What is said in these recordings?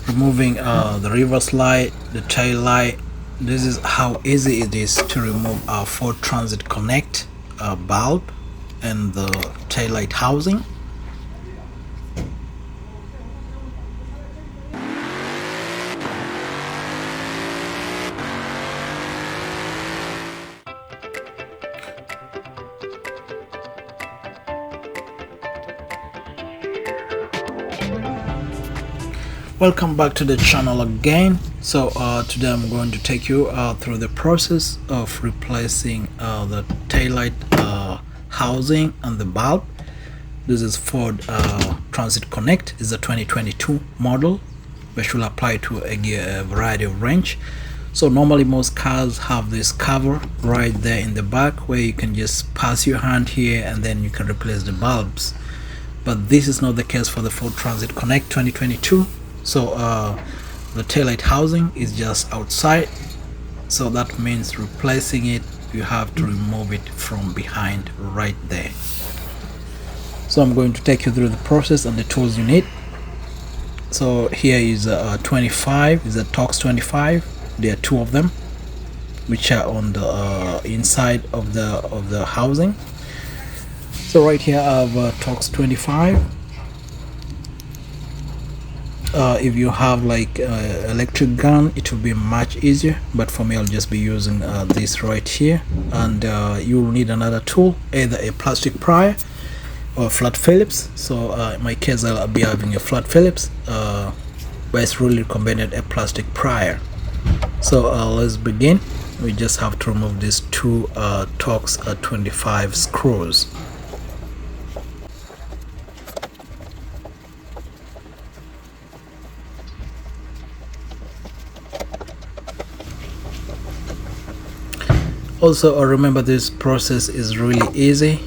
removing the reverse light, the tail light. This is how easy it is to remove our Ford Transit Connect bulb and the tail light housing. Welcome back to the channel again. So today I'm going to take you through the process of replacing the taillight housing and the bulb. This is Ford Transit Connect. It's a 2022 model, which will apply to a variety of range. So normally most cars have this cover right there in the back where you can just pass your hand here and then you can replace the bulbs. But this is not the case for the Ford Transit Connect 2022. So the taillight housing is just outside, so that means replacing it, you have to remove it from behind right there. So I'm going to take you through the process and the tools you need. So here is a 25, is a Torx 25. There are two of them, which are on the inside of the housing. So right here I have a Torx 25. If you have like electric gun, it will be much easier, but for me I'll just be using this right here. And you will need another tool, either a plastic pry or a flat Phillips. So in my case I'll be having a flat Phillips, but it's really recommended a plastic prior. So let's begin. We just have to remove these two Torx 25 screws. Also remember, this process is really easy.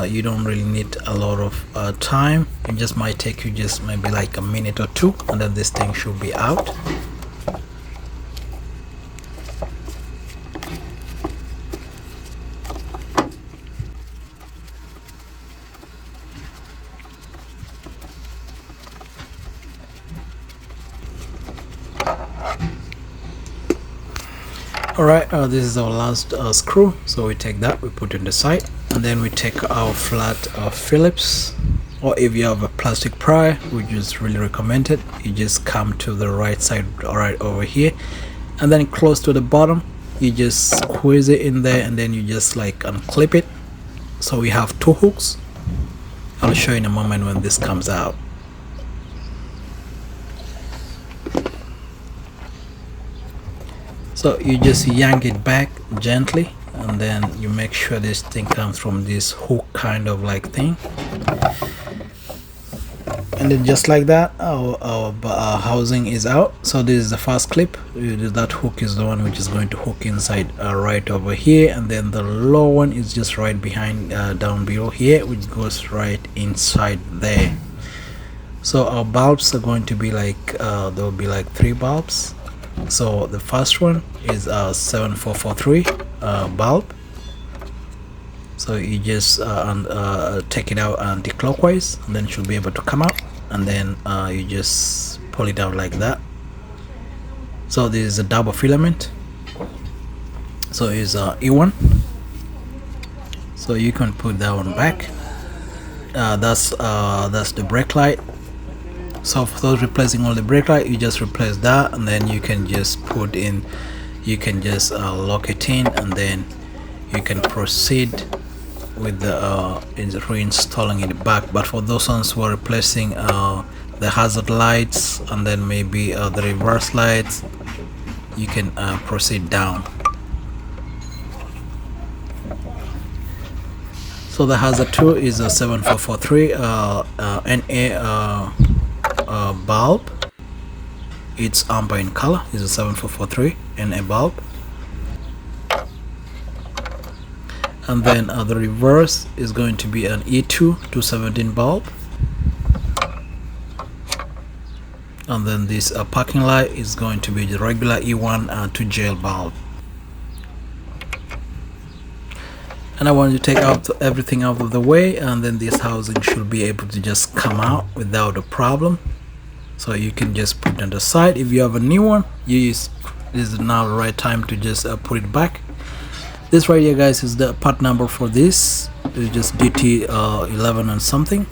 You don't really need a lot of time. It just might take you just maybe like a minute or two, and then this thing should be out. Alright, this is our last screw, so we take that, we put it on the side, and then we take our flat Phillips, or if you have a plastic pry, which is really recommended, you just come to the right side right over here, and then close to the bottom, you just squeeze it in there, and then you just like unclip it. So we have two hooks. I'll show you in a moment when this comes out. So you just yank it back gently, and then you make sure this thing comes from this hook kind of like thing, and then just like that our housing is out. So this is the first clip. That hook is the one which is going to hook inside right over here, and then the low one is just right behind down below here, which goes right inside there. So our bulbs are going to be like there will be like three bulbs. So the first one is a 7443 bulb. So you just take it out anti-clockwise, and then it should be able to come out, and then you just pull it out like that. So this is a double filament, so it's E1. So you can put that one back. That's the brake light. So for those replacing all the brake light, you just replace that, and then you can just put in, you can just lock it in, and then you can proceed with the reinstalling it back. But for those ones who are replacing the hazard lights and then maybe the reverse lights, you can proceed down. So the hazard 2 is a 7443 NA bulb. It's amber in color. It's a 7443 NA bulb. And then the reverse is going to be an E2 217 bulb. And then this parking light is going to be the regular E1 to jail bulb. And I want to take out everything out of the way, and then this housing should be able to just come out without a problem. so you can just put it on the side. If you have a new one, this is now the right time to just put it back. This right here, guys, is the part number for this. It's just DT 11 and something.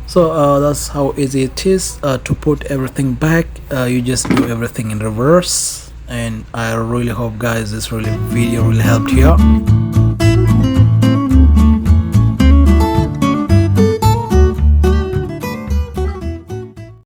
So that's how easy it is to put everything back. You just do everything in reverse, and I really hope, guys, this video really helped you out.